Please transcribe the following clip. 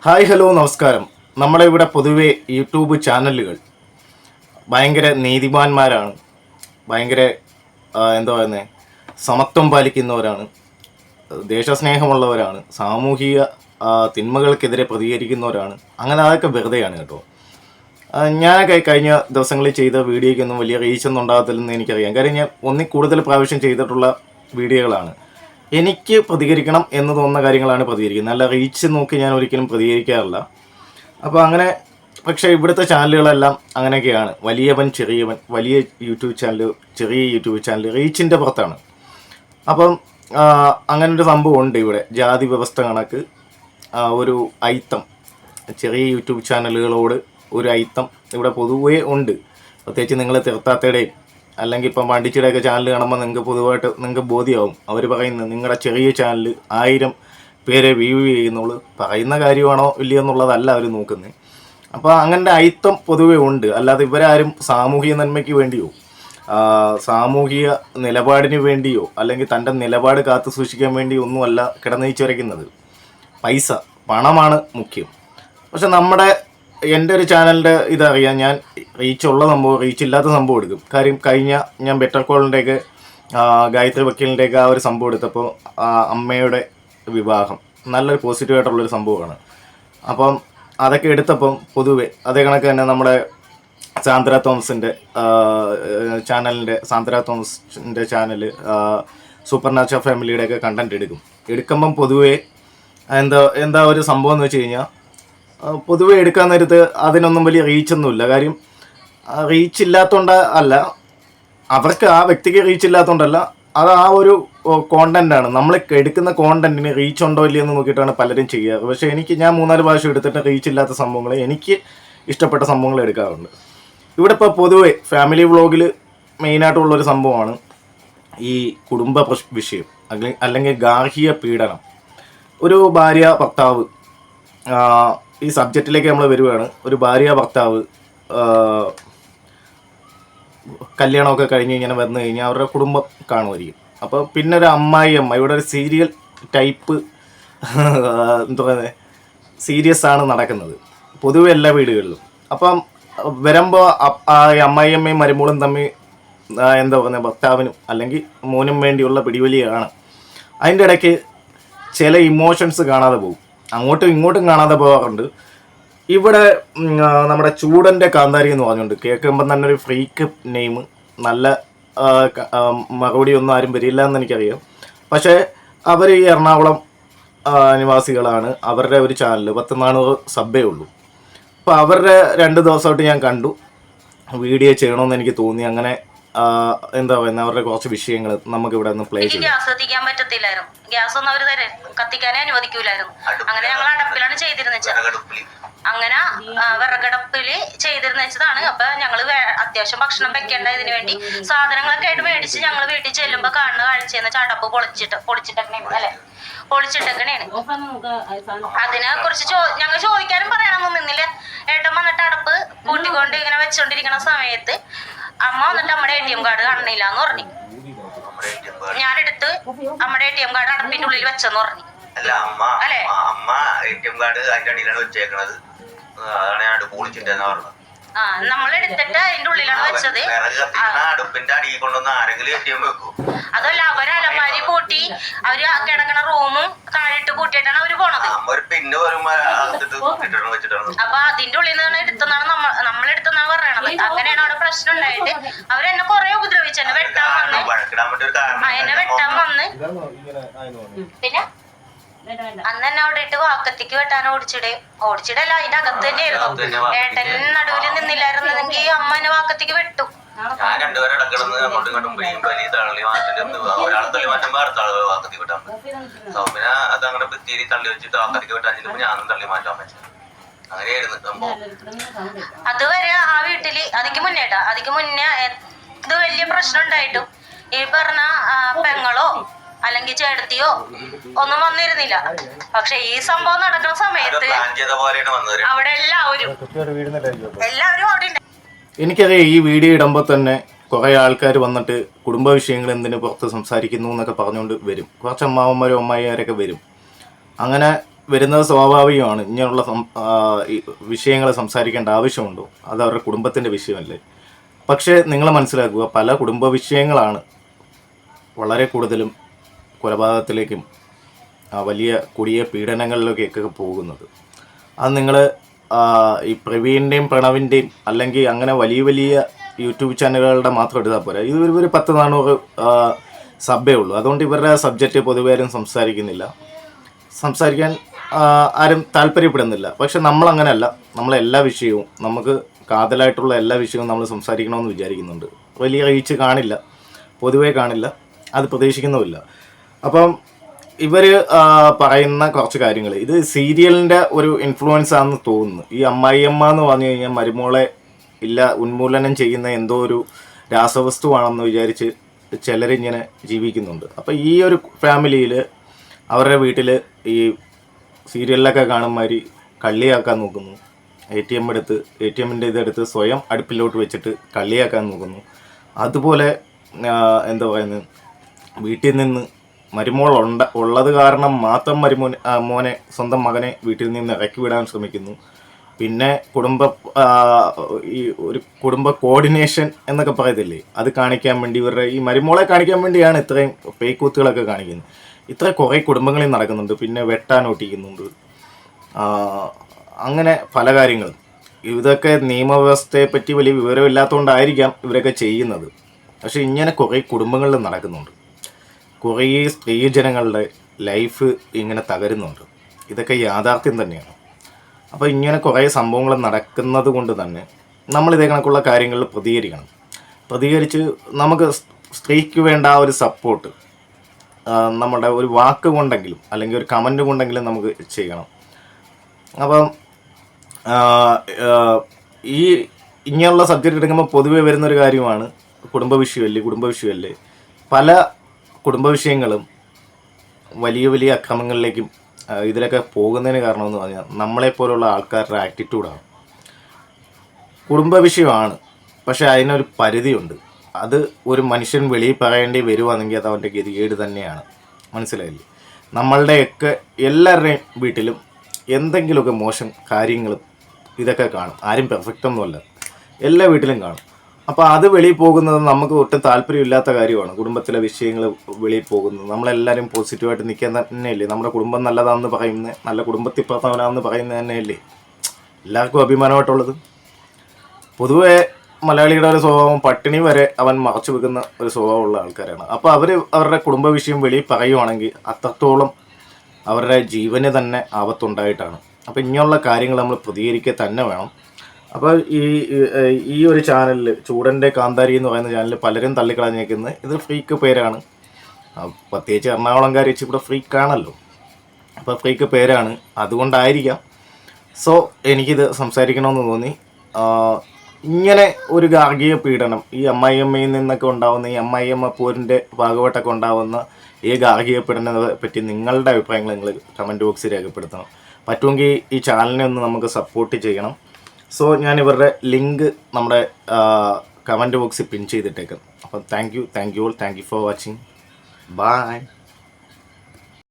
Hi hello നമസ്കാരം. നമ്മുടെ ഇവിടെ പൊതുവെ യൂട്യൂബ് ചാനലുകൾ ഭയങ്കര നീതിമാന്മാരാണ്, ഭയങ്കര എന്താ പറയുന്നത്, സമത്വം പാലിക്കുന്നവരാണ്, ദേശസ്നേഹമുള്ളവരാണ്, സാമൂഹിക തിന്മകൾക്കെതിരെ പ്രതികരിക്കുന്നവരാണ്. അങ്ങനെ അതൊക്കെ വെറുതെയാണ് കേട്ടോ. ഞാനൊക്കെ കഴിഞ്ഞ ദിവസങ്ങളിൽ ചെയ്ത വീഡിയോയ്ക്കൊന്നും വലിയ റീച്ചൊന്നും ഉണ്ടാകത്തില്ലെന്ന് എനിക്കറിയാം. കാര്യം ഞാൻ ഒന്നിൽ കൂടുതൽ പ്രാവശ്യം ചെയ്തിട്ടുള്ള വീഡിയോകളാണ്. എനിക്ക് പ്രതികരിക്കണം എന്ന് തോന്നുന്ന കാര്യങ്ങളാണ് പ്രതികരിക്കുന്നത്. നല്ല റീച്ച് നോക്കി ഞാൻ ഒരിക്കലും പ്രതികരിക്കാറില്ല. അപ്പോൾ അങ്ങനെ, പക്ഷേ ഇവിടുത്തെ ചാനലുകളെല്ലാം അങ്ങനെയൊക്കെയാണ്. വലിയവൻ ചെറിയവൻ, വലിയ യൂട്യൂബ് ചാനൽ, ചെറിയ യൂട്യൂബ് ചാനൽ, റീച്ചിൻ്റെ പുറത്താണ്. അപ്പം അങ്ങനൊരു സംഭവം ഉണ്ട് ഇവിടെ. ജാതി വ്യവസ്ഥ കണക്ക് ഒരു ഐത്തം, ചെറിയ യൂട്യൂബ് ചാനലുകളോട് ഒരു ഐത്തം ഇവിടെ പൊതുവേ ഉണ്ട്. പ്രത്യേകിച്ച് നിങ്ങൾ തീർത്താത്തയുടെയും അല്ലെങ്കിൽ ഇപ്പം വണ്ടിച്ചിയുടെയൊക്കെ ചാനൽ കാണുമ്പോൾ നിങ്ങൾക്ക് ബോധ്യമാവും. അവർ പറയുന്നത് നിങ്ങളുടെ ചെറിയ ചാനൽ 1000 പേരെ വ്യൂ ചെയ്യുന്നുള്ളൂ. പറയുന്ന കാര്യമാണോ ഇല്ലയോ എന്നുള്ളതല്ല അവർ നോക്കുന്നത്. അപ്പോൾ അങ്ങനത്തെ ഐത്തം പൊതുവേ ഉണ്ട്. അല്ലാതെ ഇവരാരും സാമൂഹിക നന്മയ്ക്ക് വേണ്ടിയോ സാമൂഹിക നിലപാടിന് വേണ്ടിയോ അല്ലെങ്കിൽ തൻ്റെ നിലപാട് കാത്തു സൂക്ഷിക്കാൻ വേണ്ടിയോ ഒന്നുമല്ല കിടന്നയിച്ചുരയ്ക്കുന്നത്. പണമാണ് മുഖ്യം. പക്ഷെ എൻ്റെ ഒരു ചാനലിൻ്റെ ഇതറിയാം. ഞാൻ റീച്ചുള്ള സംഭവം, റീച്ചില്ലാത്ത സംഭവം എടുക്കും. കാര്യം കഴിഞ്ഞ ഞാൻ ബെറ്റർ കോളിൻ്റെയൊക്കെ ഗായത്രി വക്കീലിൻ്റെയൊക്കെ ആ ഒരു സംഭവം എടുത്തപ്പോൾ അമ്മയുടെ വിവാഹം നല്ലൊരു പോസിറ്റീവായിട്ടുള്ളൊരു സംഭവമാണ്. അപ്പം അതൊക്കെ എടുത്തപ്പം പൊതുവെ അതേ കണക്ക് തന്നെ നമ്മുടെ സാന്ദ്ര തോമസിൻ്റെ ചാനൽ സൂപ്പർ നാച്ചുറൽ ഫാമിലിയുടെയൊക്കെ കണ്ടൻറ്റ് എടുക്കുമ്പം പൊതുവെ എന്താ ഒരു സംഭവം എന്ന് വെച്ച് കഴിഞ്ഞാൽ, പൊതുവെ എടുക്കാൻ നേരത്ത് അതിനൊന്നും വലിയ റീച്ചൊന്നുമില്ല. കാര്യം റീച്ച് ഇല്ലാത്തതുകൊണ്ട് അല്ല, അവർക്ക് ആ വ്യക്തിക്ക് റീച്ച് ഇല്ലാത്തതുകൊണ്ടല്ല, അത് ആ ഒരു കോണ്ടൻ്റാണ്. നമ്മൾ എടുക്കുന്ന കോണ്ടൻറ്റിന് റീച്ച് ഉണ്ടോ ഇല്ലയോ എന്ന് നോക്കിയിട്ടാണ് പലരും ചെയ്യാറ്. പക്ഷേ ഞാൻ 3-4 പ്രാവശ്യം എടുത്തിട്ട് റീച്ച് ഇല്ലാത്ത സംഭവങ്ങൾ, എനിക്ക് ഇഷ്ടപ്പെട്ട സംഭവങ്ങൾ എടുക്കാറുണ്ട്. ഇവിടെ ഇപ്പോൾ പൊതുവെ ഫാമിലി വ്ളോഗിൽ മെയിനായിട്ടുള്ളൊരു സംഭവമാണ് ഈ കുടുംബ വിഷയം അല്ലെങ്കിൽ ഗാർഹിക പീഡനം. ഒരു ഭാര്യ ഭർത്താവ്, ഈ സബ്ജക്റ്റിലേക്ക് നമ്മൾ വരുവാണ്. ഒരു ഭാര്യ ഭർത്താവ് കല്യാണമൊക്കെ കഴിഞ്ഞ് ഇങ്ങനെ വന്നു കഴിഞ്ഞാൽ അവരുടെ കുടുംബം കാണുമായിരിക്കും. അപ്പോൾ പിന്നെ ഒരു അമ്മായിയമ്മ, ഇവിടെ ഒരു സീരിയൽ ടൈപ്പ് എന്താ പറയുന്നത്, സീരിയസ് ആണ് നടക്കുന്നത് പൊതുവെ എല്ലാ വീടുകളിലും. അപ്പം വരുമ്പോൾ അമ്മായിയമ്മയും മരുമോളും തമ്മിൽ എന്താ പറയുന്നത്, ഭർത്താവിനും അല്ലെങ്കിൽ മോനും വേണ്ടിയുള്ള പിടിവലിയാണ്. അതിൻ്റെ ഇടയ്ക്ക് ചില ഇമോഷൻസ് കാണാതെ പോകും, അങ്ങോട്ടും ഇങ്ങോട്ടും കാണാതെ പോകാറുണ്ട്. ഇവിടെ നമ്മുടെ ചൂടൻ്റെ കാന്താരി എന്ന് പറഞ്ഞുകൊണ്ട് കേൾക്കുമ്പം തന്നെ ഒരു ഫ്രീക്ക് നെയിം, നല്ല മറുപടി ഒന്നും ആരും വരില്ല എന്ന് എനിക്കറിയാം. പക്ഷേ അവർ ഈ എറണാകുളം നിവാസികളാണ്. അവരുടെ ഒരു ചാനൽ 10-400 സബ്ബേ ഉള്ളൂ. അപ്പോൾ അവരുടെ 2 ദിവസമായിട്ട് ഞാൻ കണ്ടു, വീഡിയോ ചെയ്യണമെന്ന് എനിക്ക് തോന്നി. അങ്ങനെ എന്താ പറയുന്നത്, അവരുടെ കുറച്ച് വിഷയങ്ങൾ നമുക്ക് ഇവിടെ ഒന്ന് പ്ലേ ചെയ്യാം. ഗ്യാസ് കത്തിക്കാൻ പറ്റത്തില്ലായിരുന്നു, ഗ്യാസ് ഒന്നും അവർ കത്തിക്കാനേ അനുവദിക്കൂലായിരുന്നു. അങ്ങനെ ഞങ്ങൾ അടപ്പിലാണ് ചെയ്തിരുന്നത്. അങ്ങനെ വിറകടപ്പില് ചെയ്തിരുന്ന വെച്ചതാണ്. അപ്പൊ ഞങ്ങള് അത്യാവശ്യം ഭക്ഷണം വെക്കേണ്ടതിന് വേണ്ടി സാധനങ്ങളൊക്കെ ആയിട്ട് മേടിച്ച് ഞങ്ങൾ വീട്ടിൽ ചെല്ലുമ്പോ കാണുന്ന കാഴ്ചയെന്ന് വെച്ചാൽ അടപ്പ് പൊളിച്ചിട്ടൊക്കെയാണ് അല്ലെ, പൊളിച്ചിട്ടൊക്കെയാണ്. അതിനെ കുറിച്ച് ഞങ്ങൾ ചോദിക്കാനും പറയാനൊന്നും നിന്നില്ല. ഏട്ടൻ വന്നിട്ട് അടപ്പ് കൂട്ടിക്കൊണ്ട് ഇങ്ങനെ വെച്ചോണ്ടിരിക്കുന്ന സമയത്ത് അമ്മ വന്നിട്ട് നമ്മുടെ ATM കാർഡ് കാണണില്ല എന്ന് പറഞ്ഞു. ഞാനെടുത്ത് നമ്മുടെ ATM കാർഡ് അടപ്പിന്റെ ഉള്ളിൽ വെച്ചെന്ന് പറഞ്ഞു. അല്ലേ, അമ്മ ATM കാർഡ് അതിന്റെ അടിയിലാണ് വെച്ചേക്കണത്. അതാണ് ഞാൻ അടുപ്പ് പൊളിച്ചിട്ടെന്ന് പറഞ്ഞത്. നമ്മളെടുത്തിട്ട് അതിന്റെ ഉള്ളിലാണ് വെച്ചത്. അടുപ്പിന്റെ അടിയിൽ കൊണ്ടൊന്ന് ആരെങ്കിലും ATM വെക്കും. അതല്ല, അവര് അലമാരി പൂട്ടി അവര് കിടക്കണ റൂമും താഴിട്ട് കൂട്ടിയിട്ടാണ് അവര് പോണത്. ഒരു പിന്നെ അപ്പൊ അതിന്റെ ഉള്ളിൽ നിന്നാണ് എടുത്തെന്നാണ് നമ്മളെടുത്തെന്നാണ് പറയണത്. അങ്ങനെയാണ് അവിടെ പ്രശ്നം ഉണ്ടായിട്ട് അവരെന്നെ കൊറേ ഉപദ്രവിച്ചു. എന്നെ വെട്ടാൻ വന്ന് പിന്നെ അന്ന് തന്നെ അവിടെ ഇട്ട് വാക്കത്തിക്ക് വെട്ടാൻ ഓടിച്ചിടല്ല, അതിന്റെ അകത്ത് തന്നെയായിരുന്നു. ഏട്ടൻ നടുവിൽ നിന്നില്ലായിരുന്നെങ്കിൽ അമ്മ എന്നെ വാക്കത്തിക്ക് വെട്ടു. ഞാൻ രണ്ടുപേരെ ഇടക്കിടന്ന് അങ്ങോട്ടും ഇങ്ങോട്ടും തള്ളി മാറ്റും. ഒരാളെ തള്ളി മാറ്റുമ്പോ അടുത്ത ആള് വാക്കത്തി വിട്ടാൻ സൗമ്യന അത് അങ്ങനെ ഭിത്തിരി തള്ളി വെച്ചിട്ട് വാക്കത്തിക്ക് വെട്ടാൻ ചെല്ലുമ്പോ ഞാനും തള്ളി മാറ്റാൻ പറ്റും. അങ്ങനെയായിരുന്നു സംഭവം. അതുവരെ ആ വീട്ടില് അതിക്ക് മുന്നേ ഇത് വലിയ പ്രശ്നം ഉണ്ടായിട്ടും ഈ പറഞ്ഞ പെങ്ങളോ അല്ലെങ്കിൽ ചേട്ടത്തിയോ ഒന്നും വന്നിരുന്നില്ല. പക്ഷെ ഈ സംഭവം നടക്കുന്ന സമയത്ത് അവിടെ എല്ലാവരും അവിടെ. എനിക്കറിയാം, ഈ വീഡിയോ ഇടുമ്പോൾ തന്നെ കുറേ ആൾക്കാർ വന്നിട്ട് കുടുംബ വിഷയങ്ങൾ എന്തിനു പുറത്ത് സംസാരിക്കുന്നു എന്നൊക്കെ പറഞ്ഞുകൊണ്ട് വരും. കുറച്ച് അമ്മാവന്മാരും അമ്മായിമാരൊക്കെ വരും. അങ്ങനെ വരുന്നത് സ്വാഭാവികമാണ്. ഇങ്ങനെയുള്ള ഈ വിഷയങ്ങൾ സംസാരിക്കേണ്ട ആവശ്യമുണ്ടോ? അത് അവരുടെ കുടുംബത്തിൻ്റെ വിഷയമല്ലേ. പക്ഷേ നിങ്ങൾ മനസ്സിലാക്കുക, പല കുടുംബ വിഷയങ്ങളാണ് വളരെ കൂടുതലും കൊലപാതകത്തിലേക്കും വലിയ കൊടിയ പീഡനങ്ങളിലേക്കൊക്കെ പോകുന്നത്. അത് നിങ്ങൾ ഈ പ്രവീണിൻ്റെയും പ്രണവിൻ്റെയും അല്ലെങ്കിൽ അങ്ങനെ വലിയ വലിയ യൂട്യൂബ് ചാനലുകളുടെ മാത്രം എടുത്താൽ പോരാ. ഇത് ഒരു 10-400 സബ്ബേ ഉള്ളൂ. അതുകൊണ്ട് ഇവരുടെ സബ്ജക്റ്റ് പൊതുവെ ആരും സംസാരിക്കാൻ ആരും താല്പര്യപ്പെടുന്നില്ല. പക്ഷെ നമ്മളങ്ങനെയല്ല. നമ്മളെല്ലാ വിഷയവും, നമുക്ക് കാതലായിട്ടുള്ള എല്ലാ വിഷയവും നമ്മൾ സംസാരിക്കണമെന്ന് വിചാരിക്കുന്നുണ്ട്. വലിയ റീച്ച് കാണില്ല, പൊതുവേ കാണില്ല, അത് പ്രതീക്ഷിക്കുന്നുമില്ല. അപ്പം ഇവർ പറയുന്ന കുറച്ച് കാര്യങ്ങൾ, ഇത് സീരിയലിൻ്റെ ഒരു ഇൻഫ്ലുവൻസ് ആണെന്ന് തോന്നുന്നു. ഈ അമ്മായിയമ്മ എന്ന് പറഞ്ഞു കഴിഞ്ഞാൽ മരുമോളെ ഉന്മൂലനം ചെയ്യുന്ന എന്തോ ഒരു രാസവസ്തുവാണെന്ന് വിചാരിച്ച് ചിലരിങ്ങനെ ജീവിക്കുന്നുണ്ട്. അപ്പോൾ ഈ ഒരു ഫാമിലിയിൽ അവരുടെ വീട്ടിൽ ഈ സീരിയലിലൊക്കെ കാണുമാതിരി കള്ളിയാക്കാൻ നോക്കുന്നു. ATMൻ്റെ ഇതെടുത്ത് സ്വയം അടുപ്പിലോട്ട് വെച്ചിട്ട് കള്ളിയാക്കാൻ നോക്കുന്നു. അതുപോലെ എന്താ പറയുന്നത്, വീട്ടിൽ നിന്ന് മരുമോൾ ഉള്ളത് കാരണം മാത്രം മോനെ, സ്വന്തം മകനെ വീട്ടിൽ നിന്ന് ഇറക്കി വിടാൻ ശ്രമിക്കുന്നു. പിന്നെ ഈ ഒരു കുടുംബ കോർഡിനേഷൻ എന്നൊക്കെ പറയത്തില്ലേ, അത് കാണിക്കാൻ വേണ്ടി ഇവരുടെ ഈ മരുമോളെ കാണിക്കാൻ വേണ്ടിയാണ് ഇത്രയും ഫേക്ക് കൂത്തുകളൊക്കെ കാണിക്കുന്നത്. ഇത്ര കുറേ കുടുംബങ്ങളിൽ നടക്കുന്നുണ്ട്. പിന്നെ വെട്ടാൻ ഒട്ടിക്കുന്നുണ്ട്, അങ്ങനെ പല കാര്യങ്ങളും. ഇതൊക്കെ നിയമവ്യവസ്ഥയെ പറ്റി വലിയ വിവരമില്ലാത്തതുകൊണ്ടായിരിക്കാം ഇവരൊക്കെ ചെയ്യുന്നത്. പക്ഷെ ഇങ്ങനെ കുറേ കുടുംബങ്ങളിൽ നടക്കുന്നുണ്ട്. കുറേ സ്ത്രീജനങ്ങളുടെ ലൈഫ് ഇങ്ങനെ തകരുന്നുണ്ട്. ഇതൊക്കെ യാഥാർത്ഥ്യം തന്നെയാണ്. അപ്പോൾ ഇങ്ങനെ കുറേ സംഭവങ്ങൾ നടക്കുന്നത് കൊണ്ട് തന്നെ നമ്മൾ ഇതേ കണക്കുള്ള കാര്യങ്ങളിൽ പ്രതികരിച്ച് നമുക്ക് സ്ത്രീക്ക് വേണ്ട ആ ഒരു സപ്പോർട്ട് നമ്മുടെ ഒരു വാക്ക് കൊണ്ടെങ്കിലും അല്ലെങ്കിൽ ഒരു കമൻറ്റ് കൊണ്ടെങ്കിലും നമുക്ക് ചെയ്യണം. അപ്പം ഇങ്ങനെയുള്ള സബ്ജക്റ്റ് എടുക്കുമ്പോൾ പൊതുവെ വരുന്നൊരു കാര്യമാണ് കുടുംബ വിഷയമല്ലേ. പല കുടുംബ വിഷയങ്ങളും വലിയ വലിയ അക്രമങ്ങളിലേക്കും ഇതിലൊക്കെ പോകുന്നതിന് കാരണമെന്ന് പറഞ്ഞാൽ നമ്മളെപ്പോലുള്ള ആൾക്കാരുടെ ആറ്റിറ്റ്യൂഡാണ്. കുടുംബ വിഷയമാണ്, പക്ഷേ അതിനൊരു പരിധിയുണ്ട്. അത് ഒരു മനുഷ്യൻ വെളിയിൽ പറയേണ്ടി വരുവാണെങ്കിൽ അത് അവൻ്റെ ഗതികേട് തന്നെയാണ്. മനസ്സിലായില്ലേ? നമ്മളുടെയൊക്കെ എല്ലാവരുടെയും വീട്ടിലും എന്തെങ്കിലുമൊക്കെ മോശം കാര്യങ്ങളും ഇതൊക്കെ കാണും. ആരും പെർഫെക്റ്റൊന്നുമല്ല, എല്ലാ വീട്ടിലും കാണും. അപ്പോൾ അത് വെളിയിൽ പോകുന്നത് നമുക്ക് ഒട്ടും താല്പര്യമില്ലാത്ത കാര്യമാണ്. കുടുംബത്തിലെ വിഷയങ്ങൾ വെളിയിൽ പോകുന്നത്, നമ്മളെല്ലാവരും പോസിറ്റീവായിട്ട് നിൽക്കാൻ തന്നെയല്ലേ. നമ്മുടെ കുടുംബം നല്ലതാണെന്ന് പറയുന്നത്, നല്ല കുടുംബത്തിൽ പ്രധാനമാണെന്ന് പറയുന്നത് തന്നെയല്ലേ എല്ലാവർക്കും അഭിമാനമായിട്ടുള്ളത്. പൊതുവെ മലയാളിയുടെ ഒരു സ്വഭാവം, പട്ടിണി വരെ അവൻ മറച്ചു വെക്കുന്ന ഒരു സ്വഭാവമുള്ള ആൾക്കാരാണ്. അപ്പോൾ അവരുടെ കുടുംബ വിഷയം വെളിയിൽ പറയുവാണെങ്കിൽ അത്രത്തോളം അവരുടെ ജീവന് തന്നെ ആപത്തുണ്ടായിട്ടാണ്. അപ്പോൾ ഇങ്ങനെയുള്ള കാര്യങ്ങൾ നമ്മൾ പ്രതികരിക്കുക തന്നെ വേണം. അപ്പോൾ ഈ ഒരു ചാനലിൽ, ചൂടൻ്റെ കാന്താരി എന്ന് പറയുന്ന ചാനലിൽ പലരും തള്ളിക്കളഞ്ഞേക്കുന്നത് ഇത് ഫ്രീക്ക് പേരാണ്. പ്രത്യേകിച്ച് എറണാകുളംകാർ വെച്ച് ഇവിടെ ഫ്രീക്കാണല്ലോ. അപ്പോൾ ഫ്രീക്ക് പേരാണ്, അതുകൊണ്ടായിരിക്കാം. സോ എനിക്കിത് സംസാരിക്കണമെന്ന് തോന്നി. ഇങ്ങനെ ഒരു ഗാർഹിക പീഡനം, ഈ അമ്മായിയമ്മയിൽ നിന്നൊക്കെ ഉണ്ടാകുന്ന, ഈ അമ്മായിയമ്മ പോരിൻ്റെ ഭാഗമായിട്ടൊക്കെ ഉണ്ടാകുന്ന ഈ ഗാർഹിക പീഡനത്തെ പറ്റി നിങ്ങളുടെ അഭിപ്രായങ്ങൾ നിങ്ങൾ കമൻറ്റ് ബോക്സിൽ രേഖപ്പെടുത്തണം. പറ്റുമെങ്കിൽ ഈ ചാനലിനെ ഒന്ന് നമുക്ക് സപ്പോർട്ട് ചെയ്യണം. സോ ഞാൻ ഇവരുടെ ലിങ്ക് നമ്മുടെ കമൻറ്റ് ബോക്സിൽ പിൻ ചെയ്തിട്ടേക്കാം. അപ്പം thank you all, thank you for watching. By.